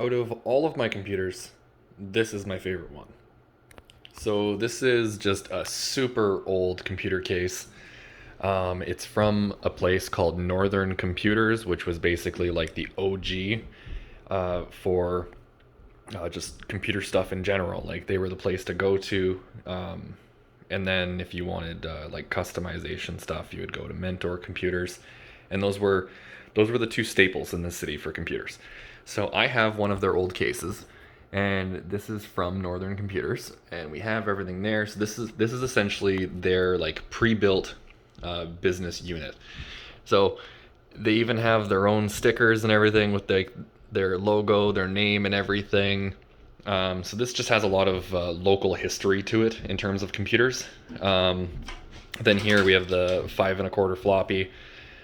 Out of all of my computers, this is my favorite one. So this is just a super old computer case. It's from a place called Northern Computers, which was basically like the OG for just computer stuff in general. Like they were the place to go to. And then if you wanted like customization stuff, you would go to Mentor Computers, and those were the two staples in the city for computers. So I have one of their old cases, and this is from Northern Computers, and we have everything there. So this is essentially their like pre-built business unit. So they even have their own stickers and everything with their logo, their name, and everything. So this just has a lot of local history to it in terms of computers. Then here we have the 5 1/4 floppy,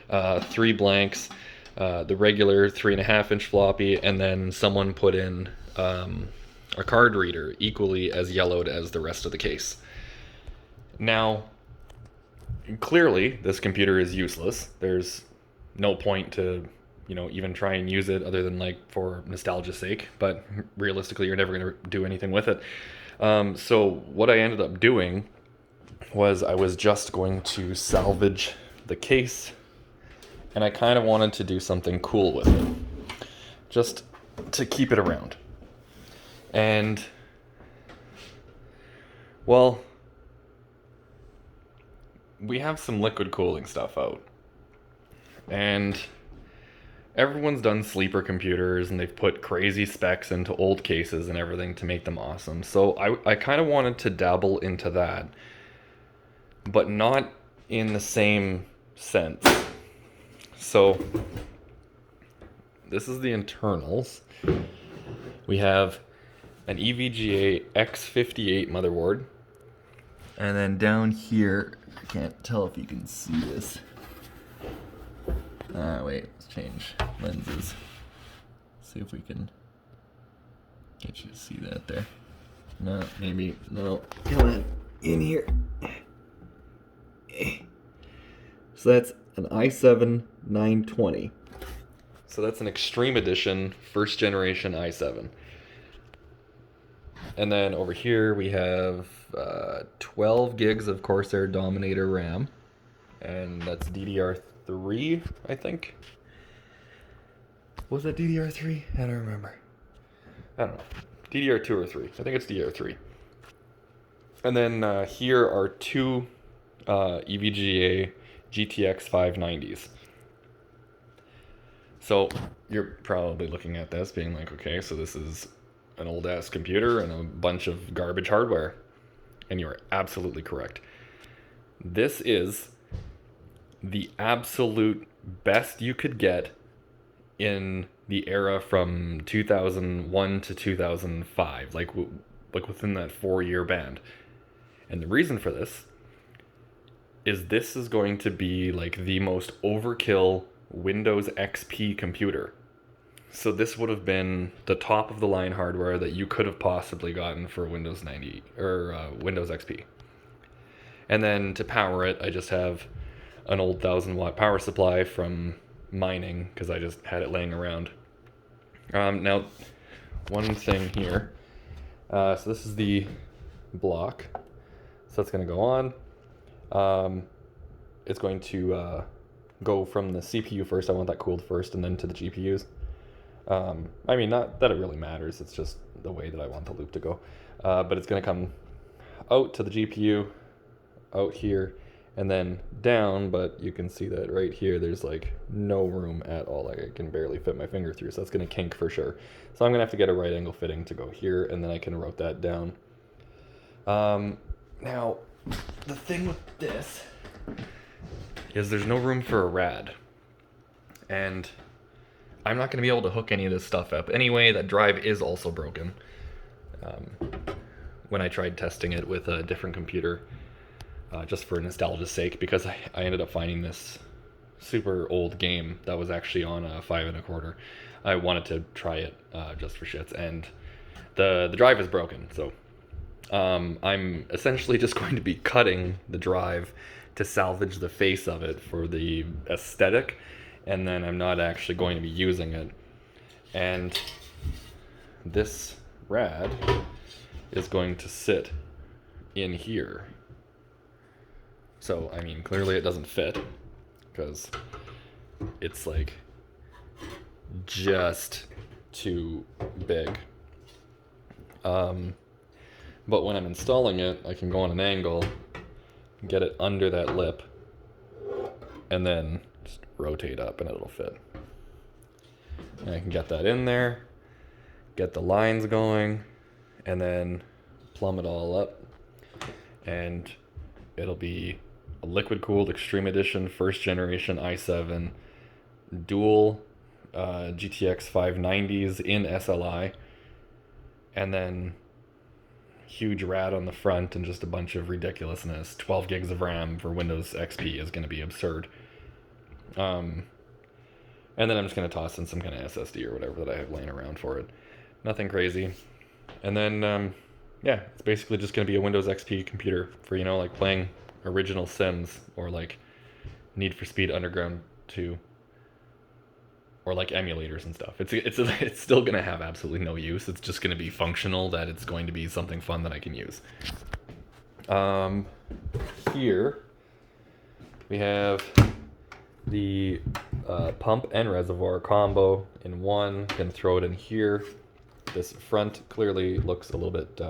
3 blanks, the regular 3.5 inch floppy, and then someone put in a card reader equally as yellowed as the rest of the case. Now, clearly this computer is useless. There's no point to even try and use it other than like for nostalgia's sake, but realistically you're never going to do anything with it. So what I ended up doing was I was just going to salvage the case, and I kind of wanted to do something cool with it just to keep it around. And well, we have some liquid cooling stuff out, and everyone's done sleeper computers and they've put crazy specs into old cases and everything to make them awesome. So I kind of wanted to dabble into that, but not in the same sense. So this is the internals. We have an EVGA X58 motherboard. And then down here, I can't tell if you can see this. Wait, let's change lenses. See if we can get you to see that there. No, maybe, no, come on, in here. So that's an i7-920. So that's an Extreme Edition, first generation i7. And then over here we have 12 gigs of Corsair Dominator RAM. And that's DDR3, I think. Was that DDR3? I don't remember. I don't know. DDR2 or 3. I think it's DDR3. And then here are two EVGA GTX 590s. So you're probably looking at this being like, okay, so this is an old ass computer and a bunch of garbage hardware. And you are absolutely correct. This is the absolute best you could get in the era from 2001 to 2005, like within that 4-year band. And the reason for this is going to be like the most overkill Windows XP computer. So this would have been the top of the line hardware that you could have possibly gotten for Windows 90 or Windows XP. And then to power it, I just have an old 1,000-watt power supply from mining because I just had it laying around. Now, one thing here. So this is the block. So that's going to go on. It's going to go from the CPU first. I want that cooled first, and then to the GPUs. I mean, not that it really matters. It's just the way that I want the loop to go. But it's going to come out to the GPU, out here, and then down. But you can see that right here, there's like no room at all. Like I can barely fit my finger through, so that's going to kink for sure. So I'm going to have to get a right angle fitting to go here, and then I can route that down. Now, the thing with this is there's no room for a rad. And I'm not going to be able to hook any of this stuff up. Anyway, that drive is also broken. When I tried testing it with a different computer, just for nostalgia's sake, because I ended up finding this super old game that was actually on a 5 1/4. I wanted to try it just for shits, and the drive is broken. So I'm essentially just going to be cutting the drive to salvage the face of it for the aesthetic, and then I'm not actually going to be using it. And this rad is going to sit in here. So, I mean, clearly it doesn't fit because it's like just too big. But when I'm installing it, I can go on an angle, get it under that lip, and then just rotate up and it'll fit. And I can get that in there, get the lines going, and then plumb it all up. And it'll be a liquid cooled Extreme Edition first generation i7 dual GTX 590s in SLI, and then huge rad on the front and just a bunch of ridiculousness. 12 gigs of RAM for Windows XP is going to be absurd. And then I'm just going to toss in some kind of SSD or whatever that I have laying around for it. Nothing crazy. And then, yeah, it's basically just going to be a Windows XP computer for, you know, like playing original Sims or like Need for Speed Underground 2 or like emulators and stuff. It's still going to have absolutely no use. It's just going to be functional, that it's going to be something fun that I can use. Here we have the pump and reservoir combo in one. Can throw it in here. This front clearly looks a little bit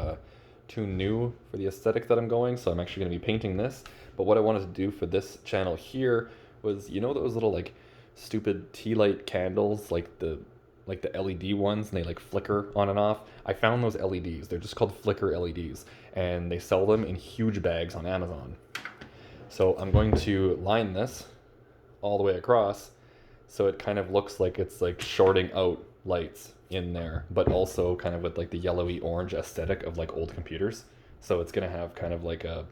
too new for the aesthetic that I'm going, so I'm actually going to be painting this. But what I wanted to do for this channel here was, you know, those little like stupid tea light candles, like the LED ones, and they like flicker on and off. I found those LEDs. They're just called flicker LEDs, and they sell them in huge bags on Amazon. So I'm going to line this all the way across so it kind of looks like it's like shorting out lights in there, but also kind of with like the yellowy orange aesthetic of like old computers. So it's gonna have kind of like a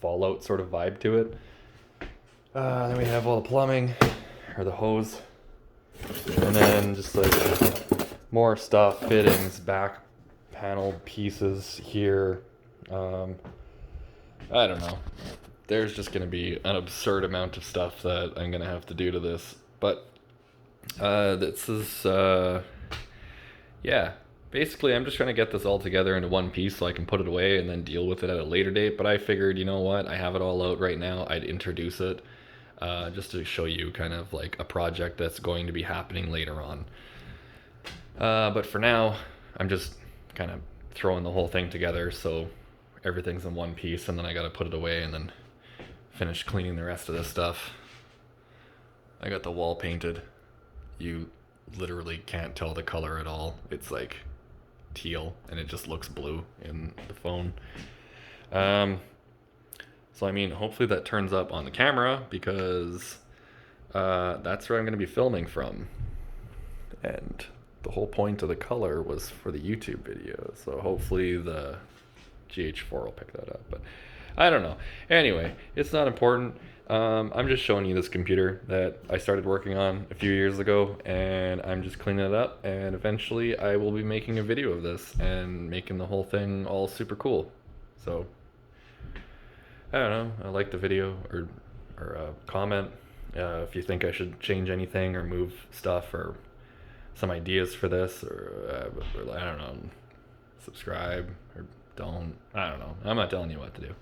Fallout sort of vibe to it. Then we have all the plumbing, or the hose, and then just like more stuff, fittings, back panel pieces here. I don't know. There's just going to be an absurd amount of stuff that I'm going to have to do to this. But this is, yeah, basically I'm just trying to get this all together into one piece so I can put it away and then deal with it at a later date. But I figured, you know what, I have it all out right now. I'd introduce it just to show you kind of like a project that's going to be happening later on. But for now, I'm just kind of throwing the whole thing together so everything's in one piece, and then I got to put it away and then finish cleaning the rest of this stuff. I got the wall painted. You literally can't tell the color at all. It's like teal and it just looks blue in the phone. So I mean, hopefully that turns up on the camera, because that's where I'm going to be filming from. And the whole point of the color was for the YouTube video. So hopefully the GH4 will pick that up, but I don't know. Anyway, it's not important. I'm just showing you this computer that I started working on a few years ago, and I'm just cleaning it up, and eventually I will be making a video of this and making the whole thing all super cool. So I don't know, I like the video, or comment if you think I should change anything or move stuff, or some ideas for this, or I don't know, subscribe or don't. I don't know. I'm not telling you what to do.